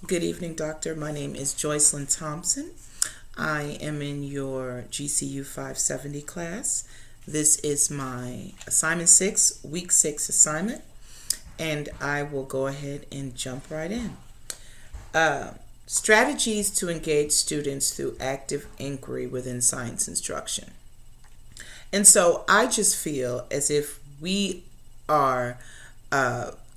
Good evening, Doctor. My name is Joycelyn Thompson. I am in your GCU 570 class. This is my assignment 6, week 6 assignment, and I will go ahead and jump right in. Uh, Strategies to engage students through active inquiry within science instruction. And so I just feel as if we are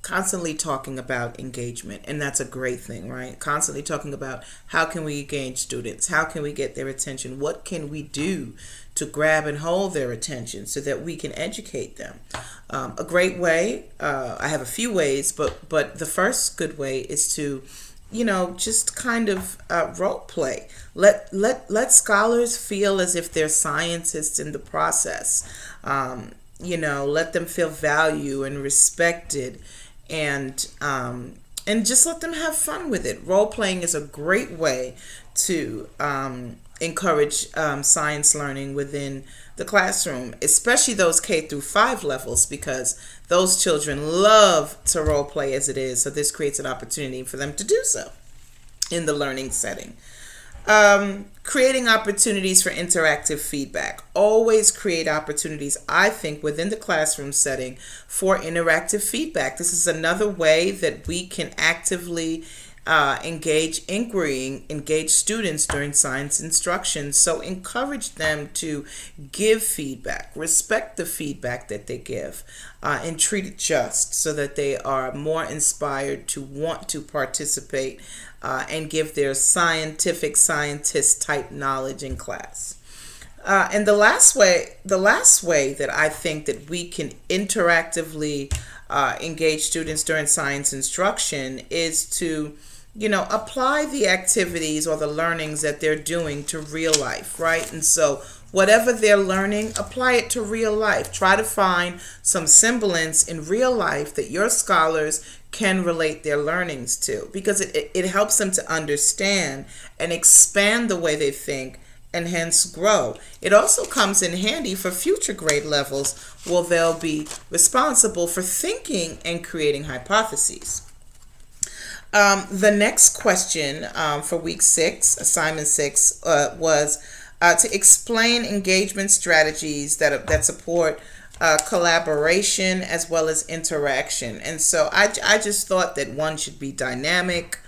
constantly talking about engagement, and that's a great thing, right? Constantly talking about how can we engage students, how can we get their attention, what can we do to grab and hold their attention so that we can educate them. A great way, I have a few ways, but the first good way is to just kind of role play. Let scholars feel as if they're scientists in the process. Let them feel value and respected, and just let them have fun with it. Role playing is a great way to encourage science learning within the classroom, especially those K through 5 levels, because those children love to role play as it is. So this creates an opportunity for them to do so in the learning setting. Creating opportunities for interactive feedback. Always create opportunities, I think, within the classroom setting for interactive feedback. This is another way that we can actively engage inquiry, engage students during science instruction. So encourage them to give feedback, respect the feedback that they give, and treat it just so that they are more inspired to want to participate and give their scientist type knowledge in class. And the last way that I think that we can interactively engage students during science instruction is to apply the activities or the learnings that they're doing to real life, right? And so whatever they're learning, apply it to real life. Try to find some semblance in real life that your scholars can relate their learnings to, because it helps them to understand and expand the way they think and hence grow. It also comes in handy for future grade levels where they'll be responsible for thinking and creating hypotheses. The next question for week 6, assignment 6, was to explain engagement strategies that support collaboration as well as interaction. And so I just thought that one should be dynamic,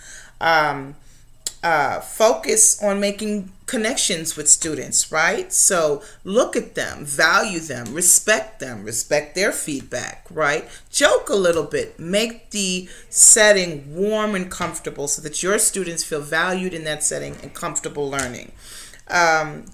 focus on making connections with students, right? So look at them, value them, respect their feedback, right? Joke a little bit, make the setting warm and comfortable so that your students feel valued in that setting and comfortable learning.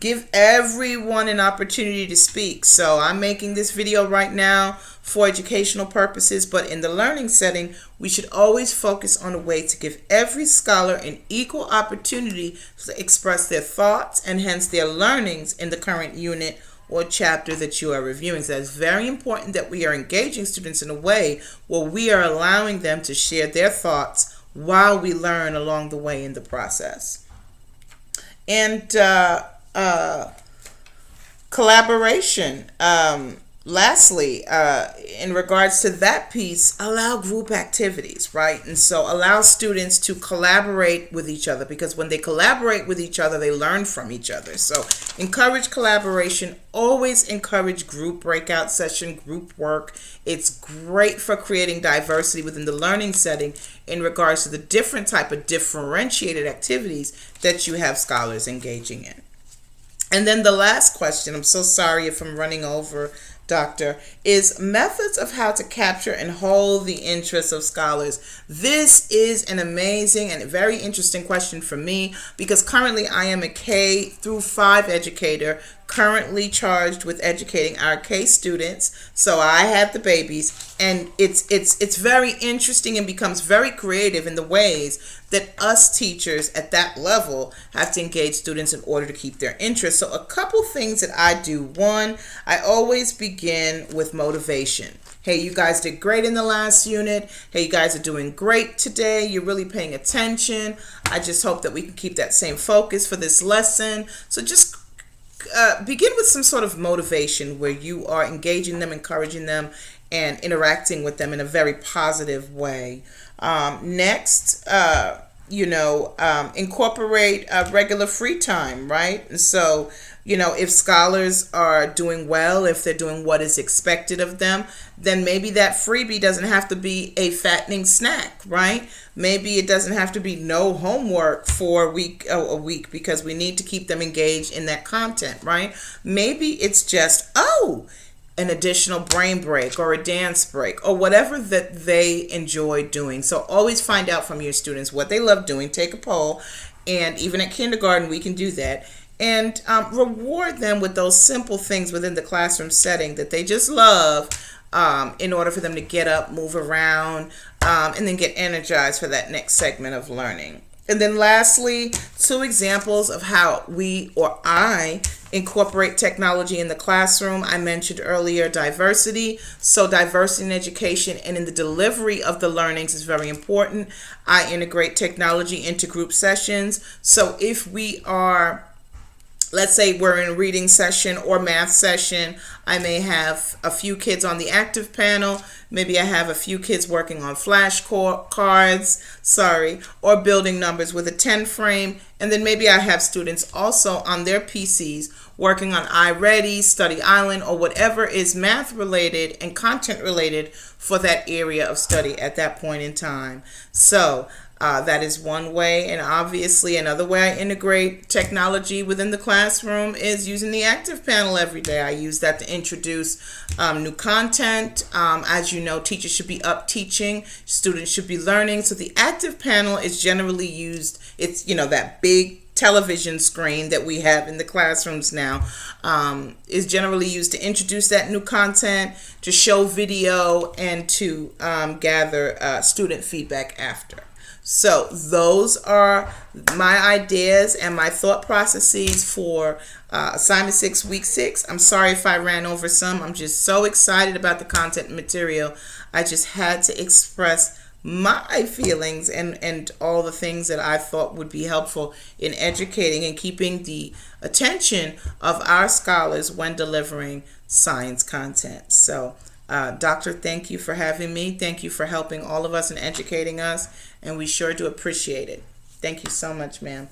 Give everyone an opportunity to speak. So I'm making this video right now for educational purposes, but in the learning setting, we should always focus on a way to give every scholar an equal opportunity to express their thoughts and hence their learnings in the current unit or chapter that you are reviewing. So it's very important that we are engaging students in a way where we are allowing them to share their thoughts while we learn along the way in the process. And collaboration. Lastly, in regards to that piece, allow group activities, right? And so allow students to collaborate with each other, because when they collaborate with each other, they learn from each other. So encourage collaboration. Always encourage group breakout session, group work. It's great for creating diversity within the learning setting in regards to the different type of differentiated activities that you have scholars engaging in. And then the last question, I'm so sorry if I'm running over, Doctor, is methods of how to capture and hold the interest of scholars. This is an amazing and very interesting question for me, because currently I am a K through 5 educator, currently charged with educating our K students. So I have the babies, and it's very interesting and becomes very creative in the ways that us teachers at that level have to engage students in order to keep their interest. So a couple things that I do. One, I always begin with motivation. Hey, you guys did great in the last unit. Hey, you guys are doing great today. You're really paying attention. I just hope that we can keep that same focus for this lesson. So just begin with some sort of motivation where you are engaging them, encouraging them, and interacting with them in a very positive way. Next, incorporate regular free time, right? And so, if scholars are doing well, if they're doing what is expected of them, then maybe that freebie doesn't have to be a fattening snack, right? Maybe it doesn't have to be no homework for a week because we need to keep them engaged in that content, right? Maybe it's just, an additional brain break or a dance break or whatever that they enjoy doing. So always find out from your students what they love doing. Take a poll, and even at kindergarten we can do that, and reward them with those simple things within the classroom setting that they just love, in order for them to get up, move around, and then get energized for that next segment of learning. And then lastly, 2 examples of how we or I incorporate technology in the classroom. I mentioned earlier diversity. So diversity in education and in the delivery of the learnings is very important. I integrate technology into group sessions. So if we are, let's say we're in a reading session or math session, I may have a few kids on the active panel. Maybe I have a few kids working on flashcards, or building numbers with a 10 frame. And then maybe I have students also on their PCs working on iReady, Study Island, or whatever is math related and content related for that area of study at that point in time. So that is one way. And obviously another way I integrate technology within the classroom is using the active panel every day. I use that to introduce new content. As you know, teachers should be up teaching, students should be learning. So the active panel is generally used, it's, that big television screen that we have in the classrooms now, is generally used to introduce that new content, to show video, and to gather student feedback after. So those are my ideas and my thought processes for assignment 6, week 6. I'm sorry if I ran over some. I'm just so excited about the content and material. I just had to express my feelings and all the things that I thought would be helpful in educating and keeping the attention of our scholars when delivering science content. So Doctor, thank you for having me. Thank you for helping all of us and educating us, and we sure do appreciate it. Thank you so much, ma'am.